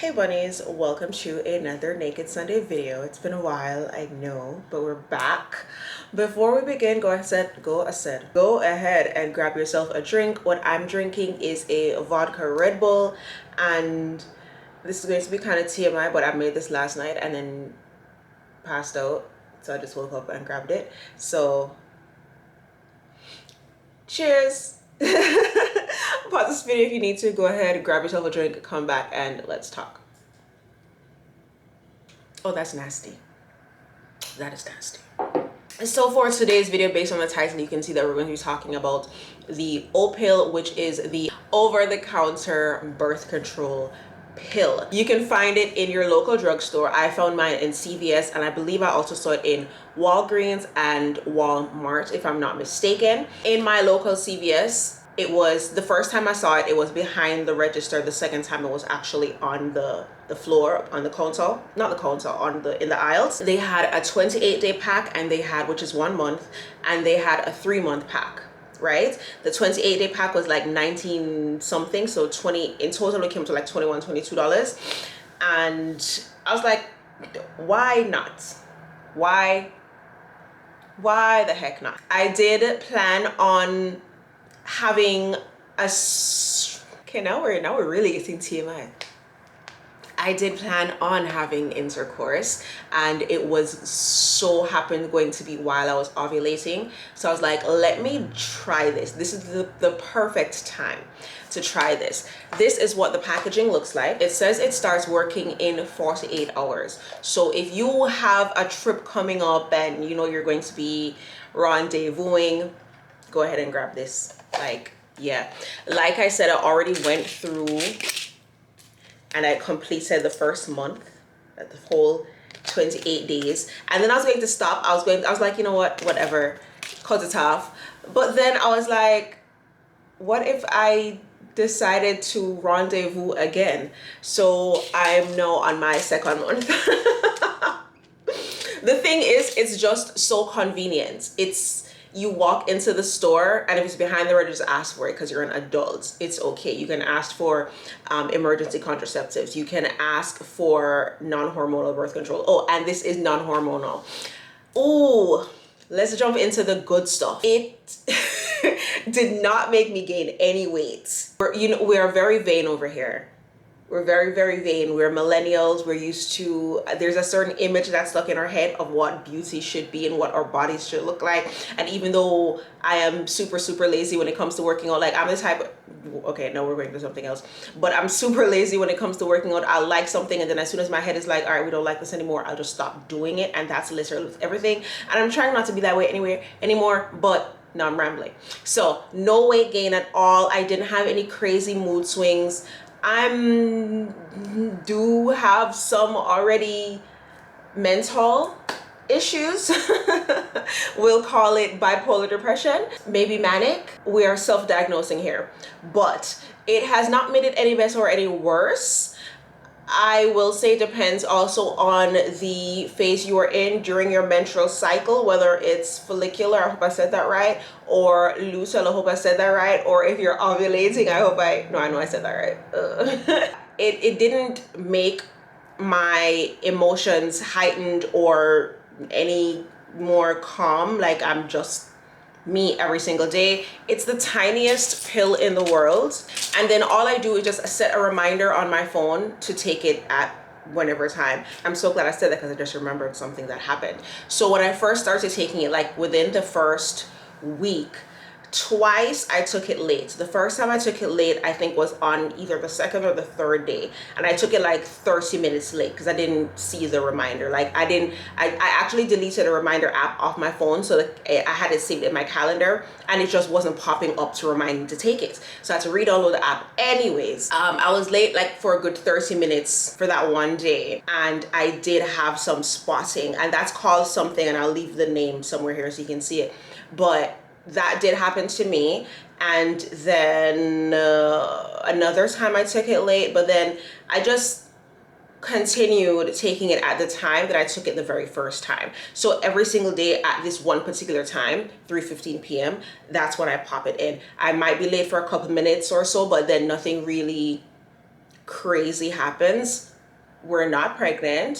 Hey bunnies, welcome to another Naked Sunday video. It's been a while, I know, but we're back. Before we begin, go ahead and grab yourself a drink. What I'm drinking is a vodka Red Bull, and this is going to be kind of TMI, but I made this last night and then passed out, so I just woke up and grabbed it. So cheers. Pause this video if you need to. Go ahead, grab yourself a drink, come back, and let's talk. Oh, that's nasty. That is nasty. So for today's video, based on the title, you can see that we're going to be talking about the Opill, which is the over-the-counter birth control pill. You can find it in your local drugstore. I found mine in CVS, and I believe I also saw it in Walgreens and Walmart, if I'm not mistaken. In my local CVS, it was, the first time I saw it, it was behind the register. The second time it was actually on the floor, on the counter, not the counter, in the aisles. They had a 28-day pack, and they had, which is 1 month, and they had a 3-month pack, right? The 28-day pack was like 19 something, so 20 in total. It came to like $22, and I was like, why not? Why the heck not? I did plan on having a, okay, now we're really getting TMI. I did plan on having intercourse, and it was so happened going to be while I was ovulating. So I was like, let me try this. This is the perfect time to try this. This is what the packaging looks like. It says it starts working in 48 hours. So if you have a trip coming up and you know you're going to be rendezvousing, go ahead and grab this. Like, yeah, like I said, I already went through and I completed the first month, the whole 28 days. And then I was going to stop. I was like, you know what, whatever, cut it off. But then I was like, what if I decided to rendezvous again? So I'm now on my second month. The thing is, it's just so convenient. You walk into the store, and if it's behind the register, just ask for it because you're an adult. It's okay. You can ask for emergency contraceptives. You can ask for non-hormonal birth control. Oh, and this is non-hormonal. Oh, let's jump into the good stuff. It did not make me gain any weight. We are very vain over here. We're very, very vain. We're millennials. We're used to, there's a certain image that's stuck in our head of what beauty should be and what our bodies should look like. And even though I am super, super lazy when it comes to working out, like I'm the type of, okay, no, we're going to something else. But I'm super lazy when it comes to working out. I like something, and then as soon as my head is like, all right, we don't like this anymore, I'll just stop doing it. And that's literally everything. And I'm trying not to be that way anymore, but no, I'm rambling. So no weight gain at all. I didn't have any crazy mood swings. Do have some already mental issues. We'll call it bipolar depression, maybe manic. We are self-diagnosing here, but it has not made it any better or any worse. I will say it depends also on the phase you are in during your menstrual cycle, whether it's follicular, I hope I said that right, or luteal, I hope I said that right, or if you're ovulating, I know I said that right. It didn't make my emotions heightened or any more calm. Like, I'm just me every single day. It's the tiniest pill in the world, and then all I do is just set a reminder on my phone to take it at whenever time. I'm so glad I said that because I just remembered something that happened. So when I first started taking it, like within the first week, twice I took it late. The first time I took it late, I think, was on either the second or the third day, and I took it like 30 minutes late because I didn't see the reminder. Like I actually deleted a reminder app off my phone, so that I had it saved in my calendar, and it just wasn't popping up to remind me to take it. So I had to re-download the app anyways. I was late like for a good 30 minutes for that one day, and I did have some spotting, and that's called something, and I'll leave the name somewhere here so you can see it. But that did happen to me. And then another time I took it late, but then I just continued taking it at the time that I took it the very first time. So every single day at this one particular time, 3:15 p.m., that's when I pop it in. I might be late for a couple minutes or so, but then nothing really crazy happens. we're not pregnant.